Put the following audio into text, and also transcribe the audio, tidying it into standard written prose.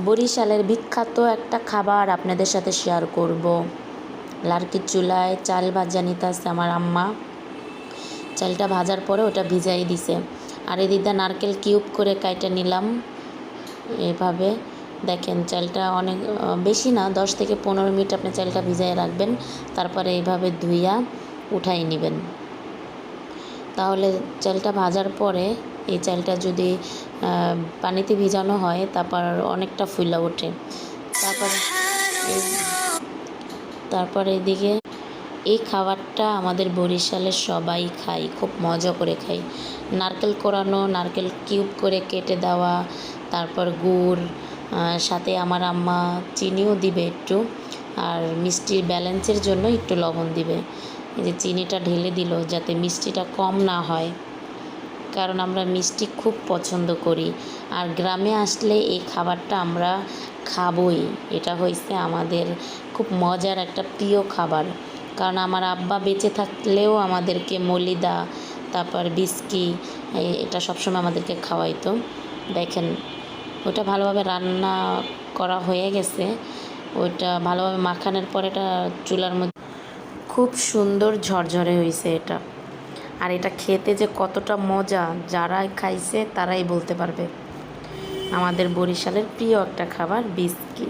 বরিশালের বিখ্যাত একটা খাবার আপনাদের সাথে শেয়ার করব। লার্কির চুলায় চাল ভাজা নিতেছে আমার আম্মা। চালটা ভাজার পরে ওটা ভিজাই দিছে। আর এদিকে নারকেল কিউব করে কাইটা নিলাম। এভাবে দেখেন চালটা অনেক বেশি না, 10 থেকে 15 মিনিট আপনি চালটা ভিজায় রাখবেন। তারপরে এইভাবে ধুইয়া উঠাই নেবেন। তাহলে চালটা ভাজার পরে এই চালটা যদি পানিতে ভিজানো হয় তারপর অনেকটা ফুলা ওঠে। তারপর এদিকে এই খাবারটা আমাদের বরিশালের সবাই খায়, খুব মজা করে খায়। নারকেল কোরানো, নারকেল কিউব করে কেটে দেওয়া, তারপর গুড়, সাথে আমার আম্মা চিনিও দিবে একটু, আর মিষ্টির ব্যালেন্সের জন্য একটু লবণ দিবে। এই যে চিনিটা ঢেলে দিল যাতে মিষ্টিটা কম না হয়, কারণ আমরা মিষ্টি খুব পছন্দ করি। আর গ্রামে আসলে এই খাবারটা আমরা খাবই। এটা হয়েছে আমাদের খুব মজার একটা প্রিয় খাবার। কারণ আমার আব্বা বেঁচে থাকলেও আমাদেরকে মলিদা, তারপর বিস্কি, এটা সবসময় আমাদেরকে খাওয়াইতো। দেখেন ওটা ভালোভাবে রান্না করা হয়ে গেছে। ওইটা ভালোভাবে মাখানোর পর এটা চুলার মধ্যে খুব সুন্দর ঝরঝরে হয়েছে এটা। আর এটা খেতে যে কতটা মজা, যারা খাইছে তারাই বলতে পারবে। আমাদের বরিশালের প্রিয় একটা খাবার বিস্কি।